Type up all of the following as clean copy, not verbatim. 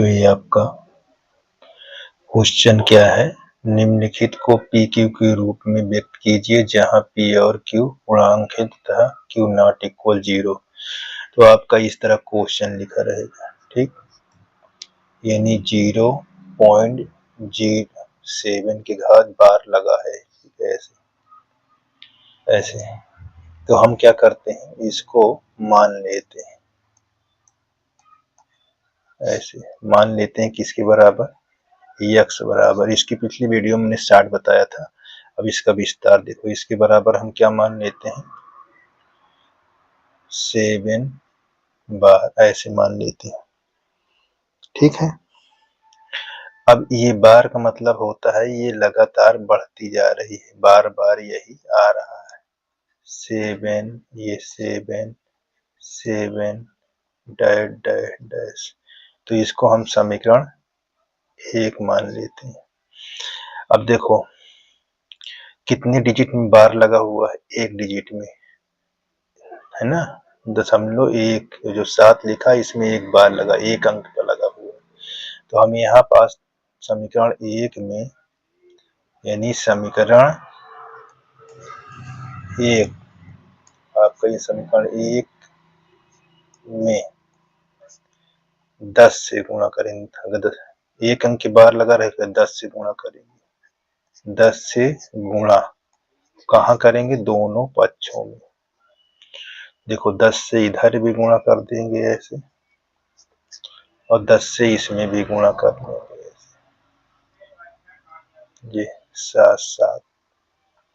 तो ये आपका क्वेश्चन क्या है, निम्नलिखित को पी क्यू के रूप में व्यक्त कीजिए जहां पी और क्यू पूर्णांक है तथा क्यू नॉट इक्वल 0। तो आपका इस तरह क्वेश्चन लिखा रहेगा, ठीक, यानी 0.07 के घात बार लगा है, ऐसे ऐसे। तो हम क्या करते हैं, इसको मान लेते हैं, ऐसे मान लेते हैं किसके बराबर, x बराबर, इसकी पिछली वीडियो में मैंने 60 बताया था, अब इसका विस्तार देखो। इसके बराबर हम क्या मान लेते हैं, 7 बार, ऐसे मान लेते हैं, ठीक है। अब ये बार का मतलब होता है ये लगातार बढ़ती जा रही है, बार बार यही आ रहा है, 7, ये 7 7 डैश डैश डैश। तो इसको हम समीकरण 1 मान लेते हैं। अब देखो कितने डिजिट में बार लगा हुआ है, एक डिजिट में, है ना, 0.1, जो 7 लिखा इसमें एक बार लगा, एक अंक पर लगा हुआ है। तो हम यहाँ पास समीकरण 1 में, यानी समीकरण 1, आपका ये समीकरण 1 में 10 से गुणा करेंगे, अगर एक अंक के बार लगा रहेगा 10 से गुणा करेंगे, 10 से गुणा कहाँ करेंगे, दोनों पक्षों में। देखो 10 से इधर भी गुणा कर देंगे ऐसे, और 10 से इसमें भी गुणा कर देंगे ऐसे, ये 7 7,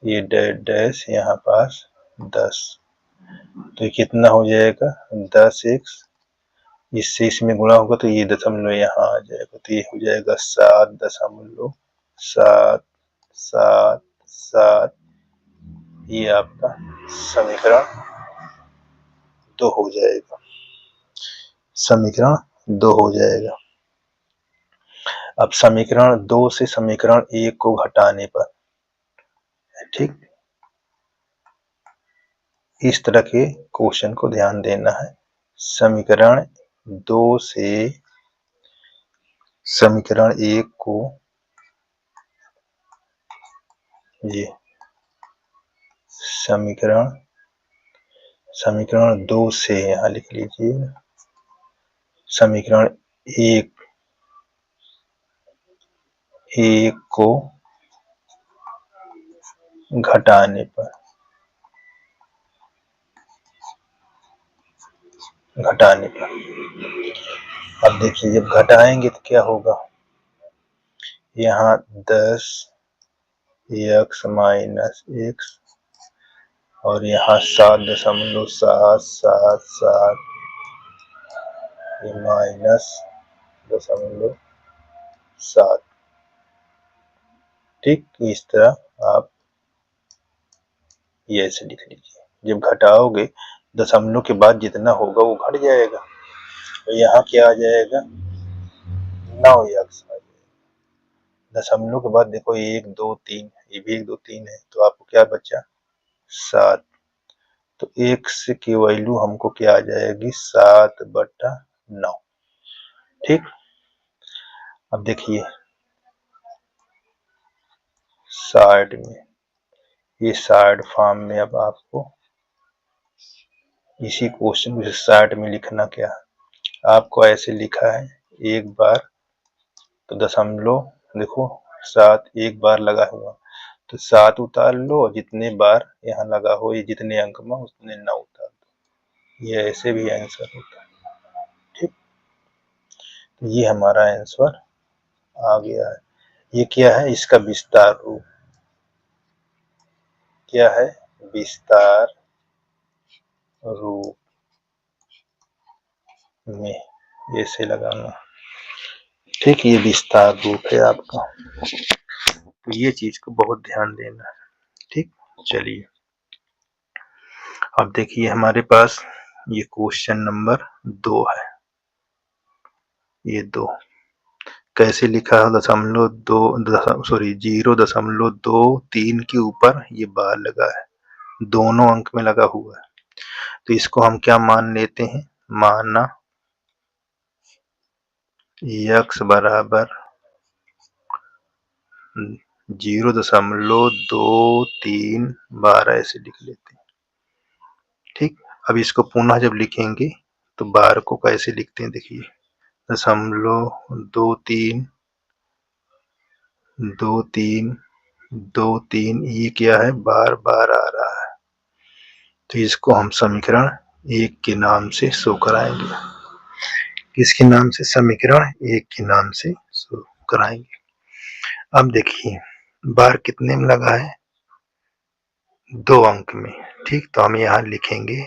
ये डैश डैश यहाँ पास 10। तो ये कितना हो जाएगा, 10x, इससे इसमें गुणा होगा तो ये दशमलव यहाँ आ जाएगा, तो ये हो जाएगा 7.777। ये आपका समीकरण 2 हो जाएगा, समीकरण 2 हो जाएगा। अब समीकरण 2 से समीकरण 1 को घटाने पर, ठीक, इस तरह के क्वेश्चन को ध्यान देना है। समीकरण 2 से समीकरण 1 को, ये समीकरण 2 से, यहाँ लिख लीजिए, समीकरण 1 को घटाने पर, अब देखिए जब घटाएंगे तो क्या होगा, यहाँ 10x माइनस x, और यहाँ 7.777 माइनस 0.7, ठीक। इस तरह आप ये ऐसे लिख लीजिए, जब घटाओगे दशमलव के बाद जितना होगा वो घट जाएगा, तो यहाँ क्या आ जाएगा, 9x आ जाएगा। दशमलव के बाद देखो 1 2 3, ये भी 1 2 3 है, तो आपको क्या बचा, 7। तो x की वैल्यू हमको क्या आ जाएगी, 7/9, ठीक। अब देखिए साइड में, ये साइड फॉर्म में, अब आपको इसी क्वेश्चन को साइड में लिखना क्या है, आपको ऐसे लिखा है, एक बार, तो दशमलव देखो 7 एक बार लगा हुआ, तो 7 उतार लो, और जितने बार यहाँ लगा हो, ये जितने अंक में उतने 9 उतार दो, ये ऐसे भी आंसर होता है, ठीक। तो ये हमारा आंसर आ गया है। ये क्या है, इसका विस्तार रूप, क्या है, विस्तार रूप में ऐसे लगाना, ठीक, ये विस्तार रूप है आपका, तो ये चीज को बहुत ध्यान देना है, ठीक। चलिए अब देखिए हमारे पास ये क्वेश्चन नंबर 2 है, ये 2 कैसे लिखा है, 0.23 के ऊपर ये बार लगा है, दोनों अंक में लगा हुआ है, तो इसको हम क्या मान लेते हैं, माना x बराबर 0.2312 ऐसे लिख लेते हैं। ठीक, अब इसको पुनः जब लिखेंगे तो बार को कैसे लिखते हैं देखिए, 0.2323 ये क्या है, बार बार आ रहा है, तो इसको हम समीकरण 1 के नाम से शो कराएंगे। किसके नाम से? समीकरण 1 के नाम से शो कराएंगे। अब देखिए बार कितने में लगा है, 2 अंक में। ठीक, तो हम यहाँ लिखेंगे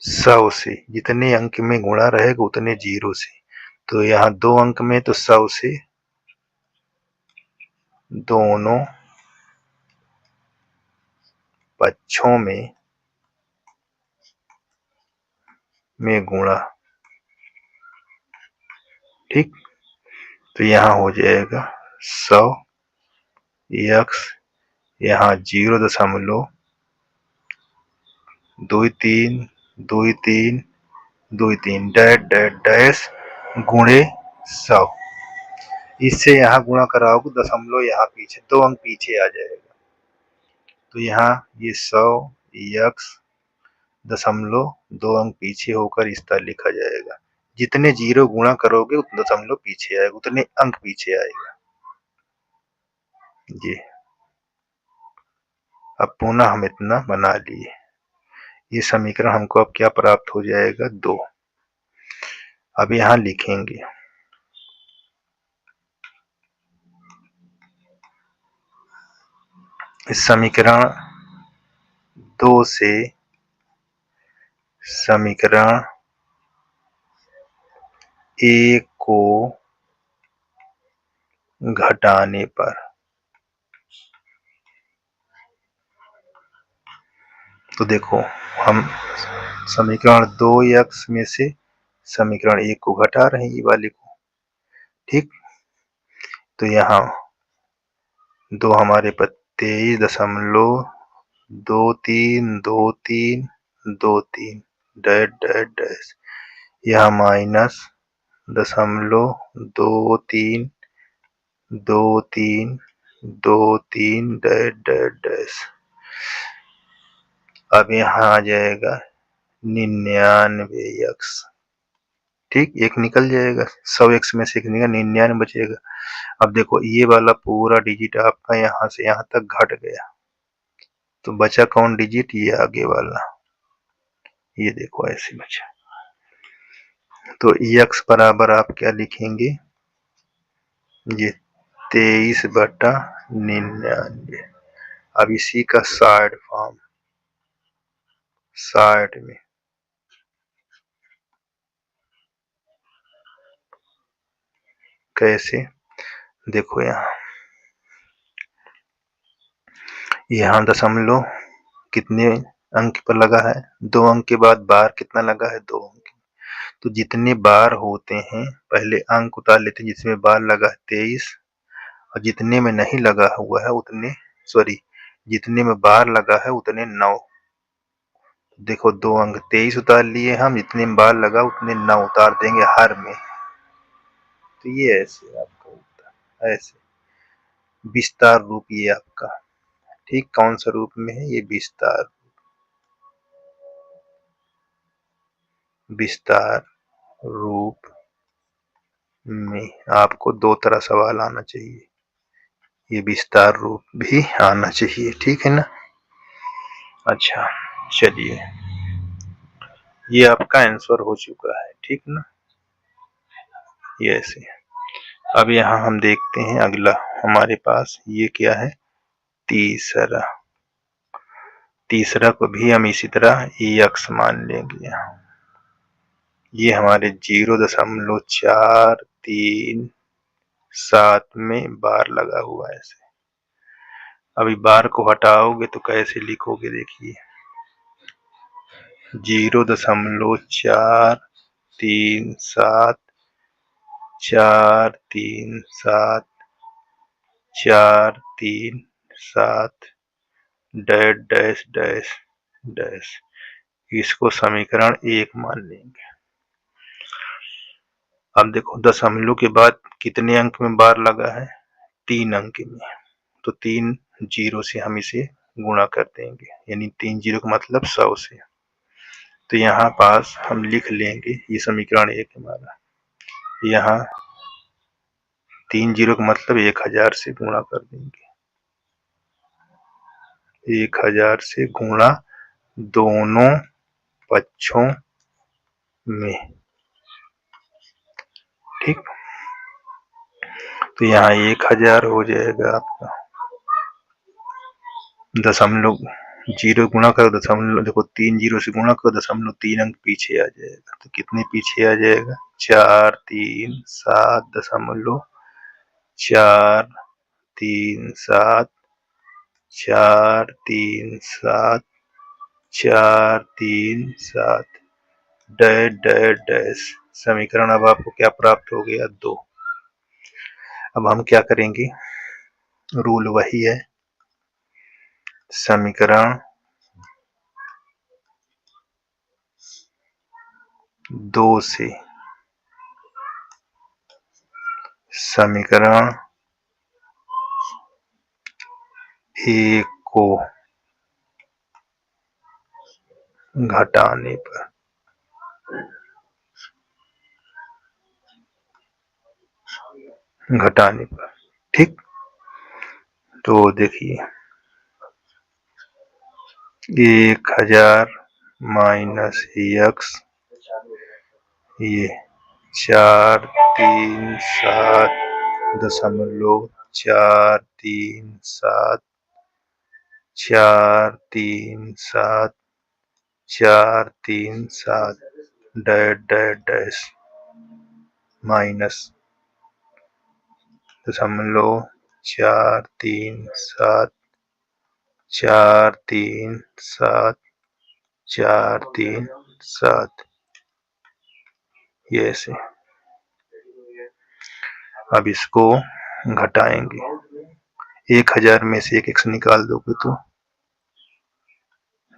100 से, जितने अंक में गुणा रहेगा उतने 0 से, तो यहाँ 2 अंक में तो 100 से दोनों पक्षों में गुणा। ठीक, तो यहाँ हो जाएगा 100 x, यहाँ 0.232323 डैश डैश डैश गुणे 100। इससे यहाँ गुणा कराओगे दशमलव यहाँ पीछे 2 अंक पीछे आ जाएगा, तो यहाँ ये 100 x दशमलव 2 अंक पीछे होकर इस तरह लिखा जाएगा। जितने 0 गुणा करोगे उतने दशमलव पीछे आएगा, उतने अंक पीछे आएगा। जी, अब पुनः हम इतना बना लिए। ये समीकरण हमको अब क्या प्राप्त हो जाएगा, 2। अब यहाँ लिखेंगे इस समीकरण 2 से समीकरण 1 को घटाने पर, तो देखो हम समीकरण 2x में से समीकरण 1 को घटा रहे हैं, ये वाले को। ठीक, तो यहाँ 2 हमारे पास 23.232323 डैश डैश डैश, यहाँ माइनस 0.232323 डैश डैश डैश। अब यहाँ आ जाएगा 99x। ठीक, एक निकल जाएगा, 100x में से एक निकल 99 बचेगा। अब देखो ये वाला पूरा डिजिट आपका यहाँ से यहाँ तक घट गया, तो बचा कौन डिजिट, ये आगे वाला, ये देखो ऐसे बचा। तो x बराबर आप क्या लिखेंगे, ये 23/99। अब इसी का साइड फॉर्म, साइड में कैसे, देखो यहाँ दशमलव कितने अंक पर लगा है, 2 अंक के बाद बार कितना लगा है, 2 अंक। तो जितने बार होते हैं पहले अंक उतार लेते हैं, जिसमें बार लगा है 23, और जितने में नहीं लगा हुआ है उतने, सॉरी, जितने में बार लगा है उतने 9। देखो 2 अंक 23 उतार लिए हम, जितने में बार लगा उतने 9 उतार देंगे हर में। तो ये ऐसे आपका होता है, ऐसे विस्तार रूप ये आपका। ठीक, कौन सा रूप में है, ये विस्तार, विस्तार रूप में आपको 2 तरह सवाल आना चाहिए, ये विस्तार रूप भी आना चाहिए। ठीक है ना। अच्छा चलिए, ये आपका आंसर हो चुका है। ठीक ना, ये ऐसे। अब यहाँ हम देखते हैं अगला हमारे पास ये क्या है, तीसरा। तीसरा को भी हम इसी तरह x मान लेंगे। ये हमारे 0.437 में बार लगा हुआ है ऐसे। अभी बार को हटाओगे तो कैसे लिखोगे, देखिए 0.437437437 डैश डैश डैश डैश, इसको समीकरण 1 मान लेंगे। अब देखो दशमलव के बाद कितने अंक में बार लगा है, 3 अंक में, तो 3 जीरो से हम इसे गुणा कर देंगे, यानी 3 जीरो का मतलब 100 से। तो यहाँ पास हम लिख लेंगे, ये समीकरण 1 हमारा, यहाँ 3 जीरो का मतलब 1000 से गुणा कर देंगे, 1000 से गुणा दोनों पक्षों में, ठीक। तो यहाँ 1000 हो जाएगा आपका, दशमलव जीरो गुणा करो दशमलव, देखो 3 जीरो से गुणा करो, दशमलव 3 अंक पीछे आ जाएगा, तो कितने पीछे आ जाएगा, 4 3 7 दशमलव 4 3 7 4 3 7 4 3 7 डैश डैश डैश। समीकरण अब आपको क्या प्राप्त हो गया, 2। अब हम क्या करेंगे, रूल वही है, समीकरण 2 से समीकरण 1 को घटाने पर ठीक। तो देखिए 1000 माइनस x, ये 4 3 7 दशमलव 4 3 7 4 3 7 4 3 7 डैश डैश डैश माइनस दशमलव 4 3 7 4 3 7 4 3 7, ये ऐसे। अब इसको घटाएंगे, 1000 में से एक x निकाल दोगे तो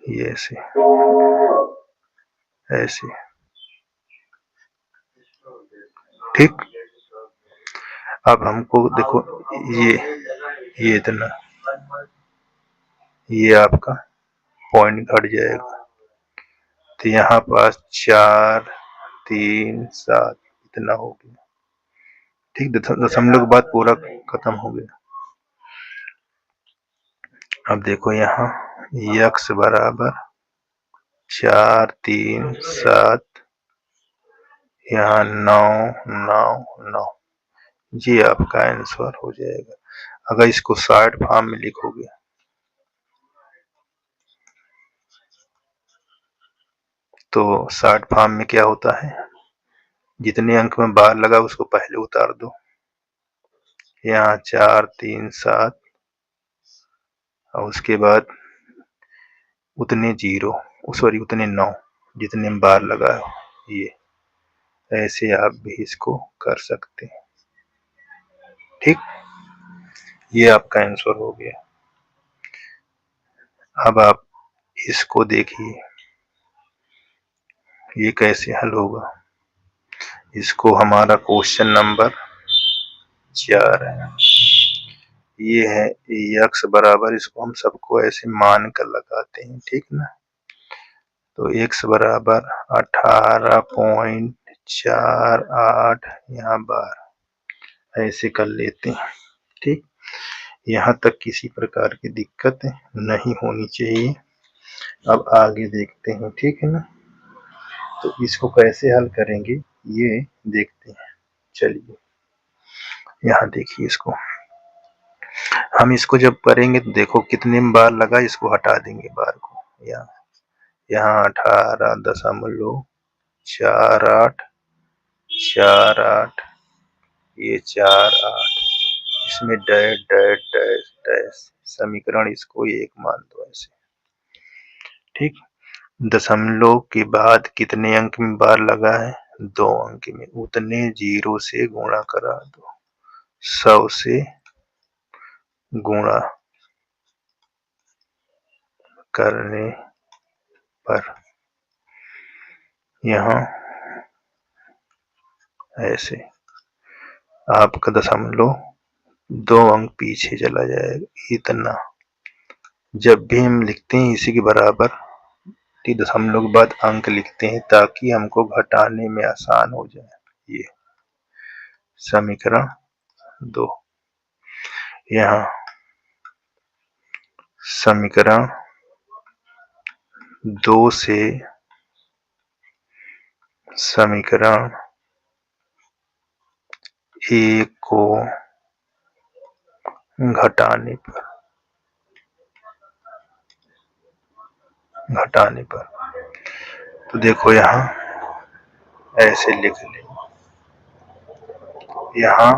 ये ऐसे ऐसे, ठीक। अब हमको देखो ये इतना, ये आपका पॉइंट घट जाएगा, तो यहाँ पास 4 3 7 इतना हो गया, ठीक। दशमलव के बाद पूरा खत्म हो गया। अब देखो यहाँ x बराबर 4 3 7, यहाँ 9 9 9, ये आपका आंसर हो जाएगा। अगर इसको शॉर्ट फॉर्म में लिखोगे तो शॉर्ट फॉर्म में क्या होता है, जितने अंक में बार लगा उसको पहले उतार दो, यहाँ 4 3 7 और उसके बाद उतने जीरो, सॉरी उतने 9 जितने में बार लगा हो, ये ऐसे आप भी इसको कर सकते हैं, ठीक। ये आपका आंसर हो गया। अब आप इसको देखिए, ये कैसे हल होगा, इसको हमारा क्वेश्चन नंबर 4 है, ये है x बराबर, इसको हम सबको ऐसे मान कर लगाते हैं, ठीक ना। तो x बराबर 18.48, यहाँ बार ऐसे कर लेते हैं, ठीक। यहाँ तक किसी प्रकार की दिक्कत नहीं होनी चाहिए। अब आगे देखते हैं, ठीक है ना। तो इसको कैसे हल करेंगे ये देखते हैं, चलिए यहाँ देखिए, इसको हम इसको जब करेंगे तो देखो कितने बार लगा, इसको हटा देंगे बार को, यहाँ 18.48, ये 48, इसमें डैश डैश डैश डैश, समीकरण इसको 1 मान दो ऐसे, ठीक। दशमलव के बाद कितने अंक में बार लगा है, 2 अंक में, उतने जीरो से गुणा करा दो, 100 से गुणा करने पर यहाँ ऐसे आपका 2 अंक पीछे चला जाएगा, इतना। जब भी हम लिखते हैं इसी के बराबर कि दशमलव के बाद अंक लिखते हैं ताकि हमको घटाने में आसान हो जाए। ये समीकरण 2। यहाँ समीकरण 2 से समीकरण 1 को घटाने पर तो देखो यहाँ ऐसे लिख लें, यहाँ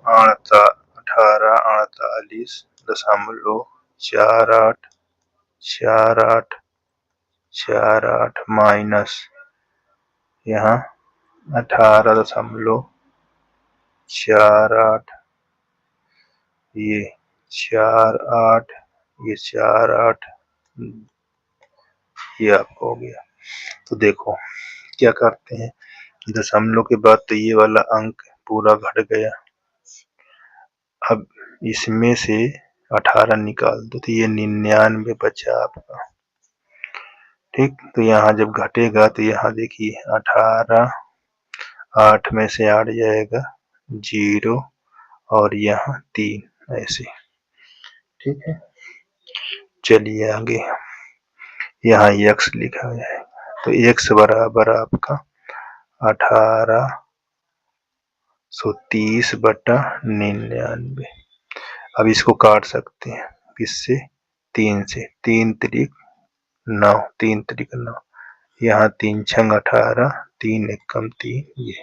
184848 माइनस यहाँ 18.48, ये 48, ये 48, ये आपको हो गया। तो देखो क्या करते हैं, दशमलव के बाद तो ये वाला अंक पूरा घट गया। अब इसमें से 18 निकाल दो तो ये 99 बचा आपका। ठीक, तो यहाँ जब घटेगा तो यहाँ देखिए 18, 8 में से 8 जाएगा 0 और यहाँ 3, ऐसे। ठीक है, चलिए आगे। यहाँ x लिखा है तो x बराबर आपका 1830/99। अब इसको काट सकते हैं किससे, 3 से। 3 त्रिक 9, 3 त्रिक 9, यहाँ 3 छंग 18, 3 एकम 3, ये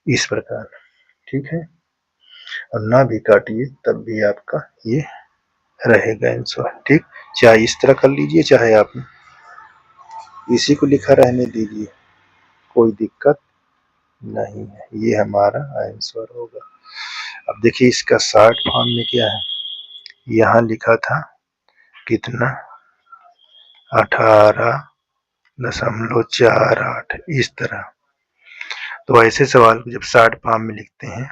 इस प्रकार। ठीक है, और ना भी काटिए तब भी आपका ये रहेगा आंसर। ठीक, चाहे इस तरह कर लीजिए चाहे आप इसी को लिखा रहने दीजिए, कोई दिक्कत नहीं है, ये हमारा आंसर होगा। अब देखिए इसका शॉर्ट फॉर्म में क्या है, यहाँ लिखा था कितना 18.48, इस तरह। तो ऐसे सवाल को जब शॉर्ट फॉर्म में लिखते हैं,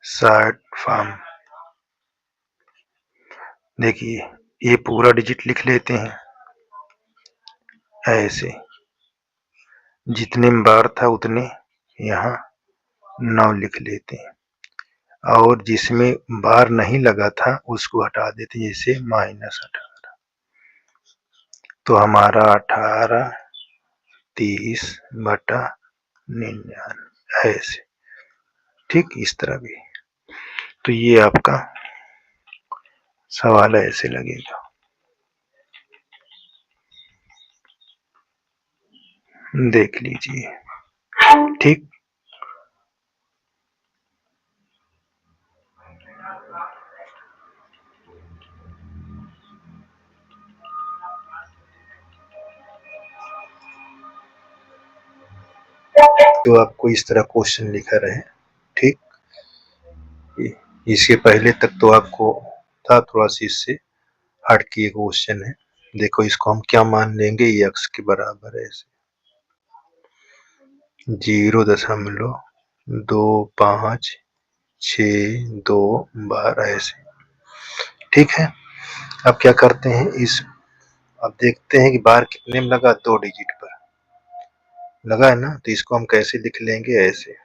शॉर्ट फॉर्म देखिए ये पूरा डिजिट लिख लेते हैं ऐसे, जितने में बार था उतने यहाँ 9 लिख लेते हैं, और जिसमें बार नहीं लगा था उसको हटा देते हैं, जैसे -18। तो हमारा 1830/99 ऐसे। ठीक, इस तरह भी। तो ये आपका सवाल ऐसे लगेगा, देख लीजिए। ठीक, तो आपको इस तरह क्वेश्चन लिखा रहे। ठीक, इसके पहले तक तो आपको था थोड़ा सा, इससे हट के क्वेश्चन है। देखो इसको हम क्या मान लेंगे, ये x के बराबर है, ऐसे 0.2562 बार ऐसे। ठीक है, अब क्या करते हैं अब देखते हैं कि बार कितने में लगा, 2 डिजिट पर लगा है ना, तो इसको हम कैसे लिख लेंगे, ऐसे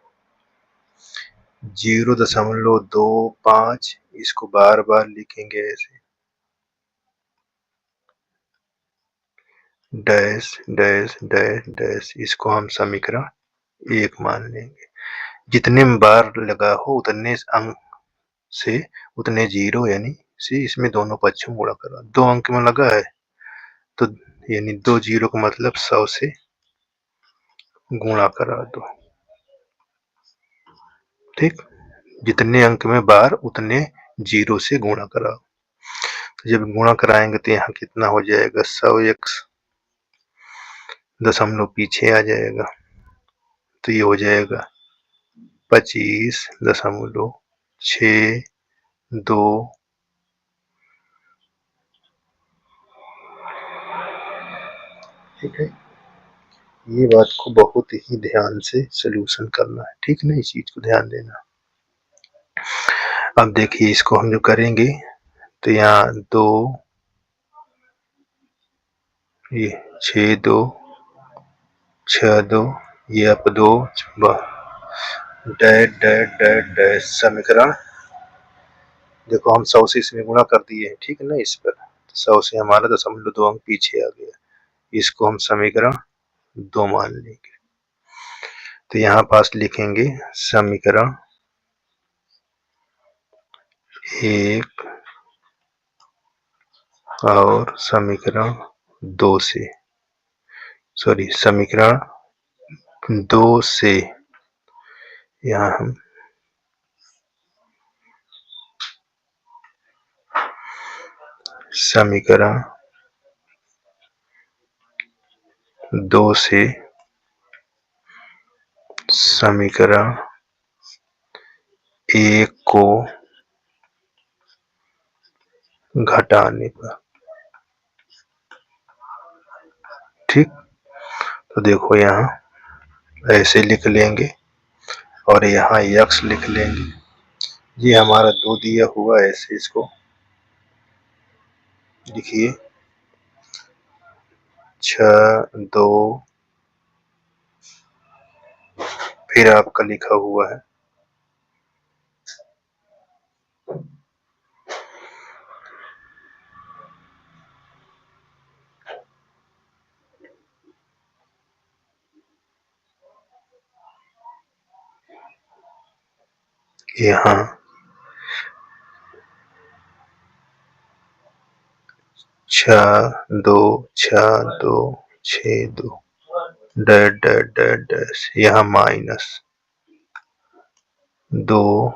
0.25, इसको बार बार लिखेंगे ऐसे, डैश डैश डैश डैश, इसको हम समीकरण 1 मान लेंगे। जितने में बार लगा हो उतने अंक से उतने 0, यानी से इसमें दोनों पक्षों गुणा करा। 2 अंक में लगा है तो यानी 2 0 का मतलब 100 से गुणा करा दो। ठीक, जितने अंक में बार उतने 0 से गुणा कराओ। तो जब गुणा कराएंगे तो यहाँ कितना हो जाएगा, 100x दशमलव पीछे आ जाएगा, तो ये हो जाएगा 25.62। ठीक है, ये बात को बहुत ही ध्यान से सॉल्यूशन करना है, ठीक ना, इस चीज को ध्यान देना। अब देखिए इसको हम जो करेंगे तो यहाँ 2 ये 6 2 6 2 ये आप 2 डैश डैश डैश डैश समीकरण देखो हम 100 से इसमें गुणा कर दिए हैं, ठीक है ना, इस पर 100 से हमारा 0.2 अंक पीछे आ गया। इसको हम समीकरण 2 मान लेंगे। तो यहाँ पास लिखेंगे समीकरण 1 और समीकरण 2 से समीकरण 2 से यहाँ हम समीकरण 2 से समीकरण 1 को घटाने पर, ठीक। तो देखो यहाँ ऐसे लिख लेंगे और यहाँ x लिख लेंगे। ये हमारा 2 दिया हुआ है, ऐसे इसको लिखिए 6 2 फिर आपका लिखा हुआ है यहाँ 6 2 6 2 6 2 डैश डैश डैश डैश यहाँ माइनस 2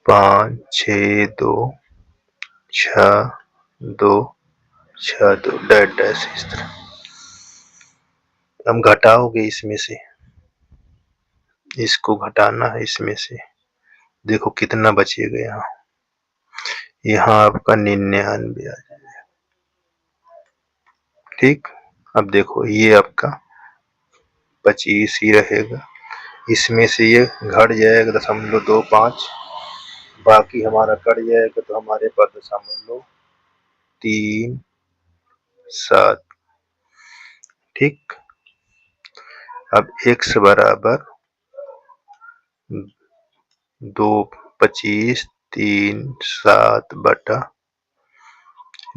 5 6 2 6 2 6 2 डैश डैश। इस तरह हम घटाओगे इसमें से, इसको घटाना है इसमें से, देखो कितना बचेगा यहाँ, यहाँ आपका 99 आ जाएगा, ठीक। अब देखो ये आपका 25 ही रहेगा, इसमें से ये घट जाएगा 0.25, बाकी हमारा कट जाएगा तो हमारे पास 0.37, ठीक। अब x बराबर 2 25 3 7 बटा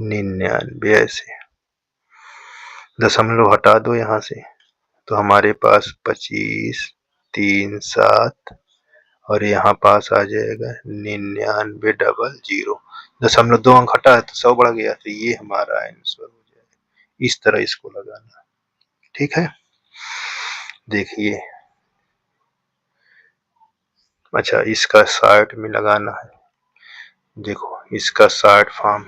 99, ऐसे दशमलव हटा दो यहाँ से तो हमारे पास 25 3 7 और यहाँ पास आ जाएगा 99 0 0.2 अंक हटा है तो 100 बढ़ गया, तो ये हमारा आंसर हो जाएगा। इस तरह इसको लगाना, ठीक है। देखिए अच्छा इसका 60 में लगाना है, देखो इसका 60 फॉर्म,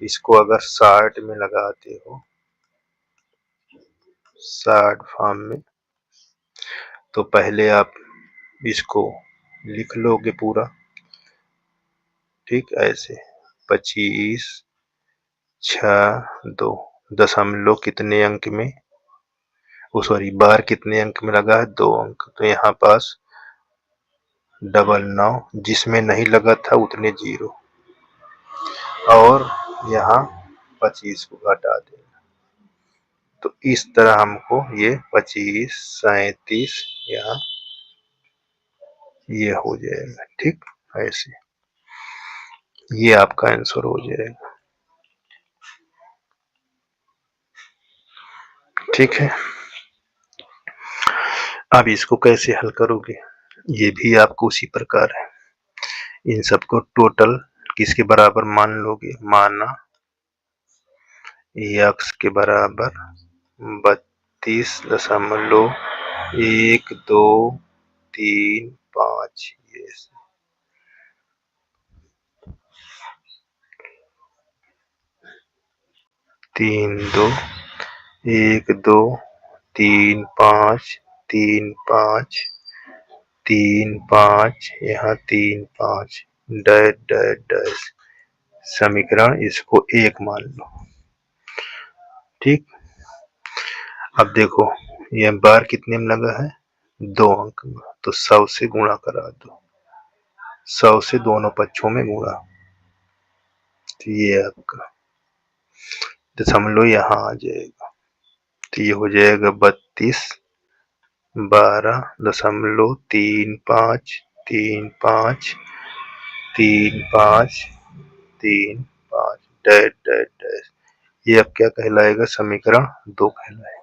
इसको अगर 60 में लगाते हो 60 फॉर्म में, तो पहले आप इसको लिख लोगे पूरा, ठीक, ऐसे 25 6 2 दशमलव कितने अंक में, बार कितने अंक में लगा है, 2 अंक, तो यहाँ पास 99, जिसमें नहीं लगा था उतने 0 और यहाँ 25 को घटा देना। तो इस तरह हमको ये 25 37 यहाँ ये हो जाएगा, ठीक, ऐसे ये आपका आंसर हो जाएगा, ठीक है। अब इसको कैसे हल करोगे, ये भी आपको उसी प्रकार है, इन सबको टोटल किसके बराबर मान लोगे, माना x के बराबर 32.1235 ये 3 2 1 2 3 5 3 5 3 5 यहाँ 3 5 डैश डैश डैश समीकरण इसको 1 मान लो। ठीक। अब देखो ये बार कितने में लगा है, 2 अंक में, तो 100 से गुणा करा दो, 100 से दोनों पक्षों में गुणा, तो ये आपका दशमलव यहाँ आ जाएगा, तो ये हो जाएगा 32 12.35353535 डैश डैश डैश। ये अब क्या कहलाएगा, समीकरण 2 कहलाएगा।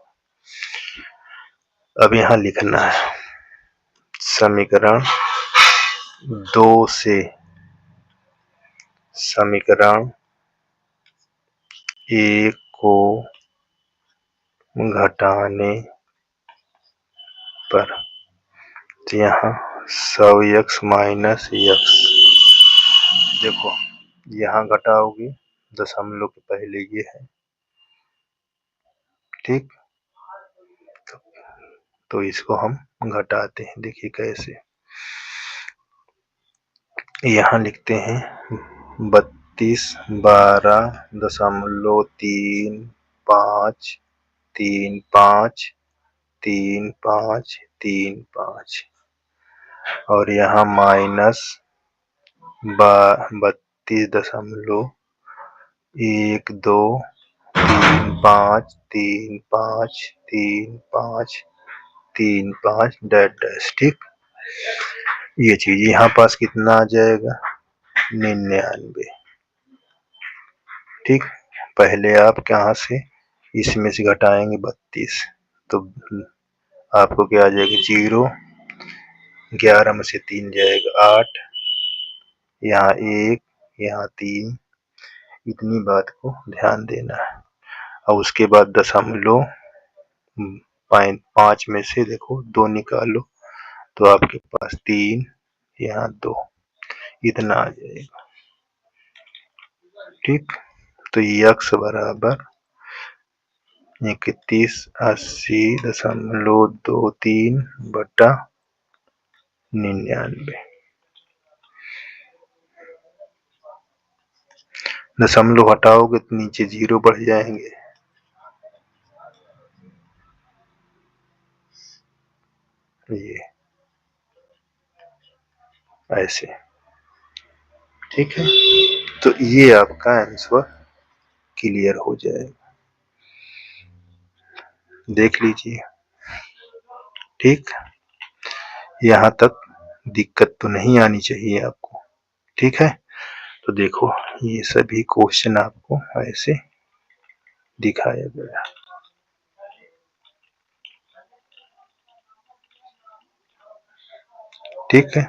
अब यहाँ लिखना है समीकरण 2 से समीकरण 1 को घटाने पर, तो यहाँ 100x माइनस x, देखो यहाँ घटाओगे दशमलव के पहले ये है, ठीक। तो इसको हम घटाते हैं, देखिए कैसे, यहाँ लिखते हैं 32 12.35353535 और यहाँ माइनस 32.12353353535 डैश डैश, ठीक। ये चीज यहाँ पास कितना आ जाएगा, 99, ठीक। पहले आप कहाँ से, इसमें से घटाएंगे 32, तो आपको क्या आ जाएगा, 0, 11 में से 3 जाएगा 8, यहाँ 1, यहाँ 3, इतनी बात को ध्यान देना है। और उसके बाद दशमलव 5 में से देखो 2 निकालो, तो आपके पास 3, यहाँ 2, इतना आ जाएगा, ठीक। तो x बराबर 3180.23/99। दशमलव हटाओगे तो नीचे 0 बढ़ जाएंगे, ये ऐसे, ठीक है। तो ये आपका आंसर क्लियर हो जाएगा, देख लीजिए, ठीक। यहाँ तक दिक्कत तो नहीं आनी चाहिए आपको, ठीक है। तो देखो ये सभी क्वेश्चन आपको ऐसे दिखाया गया, ठीक है।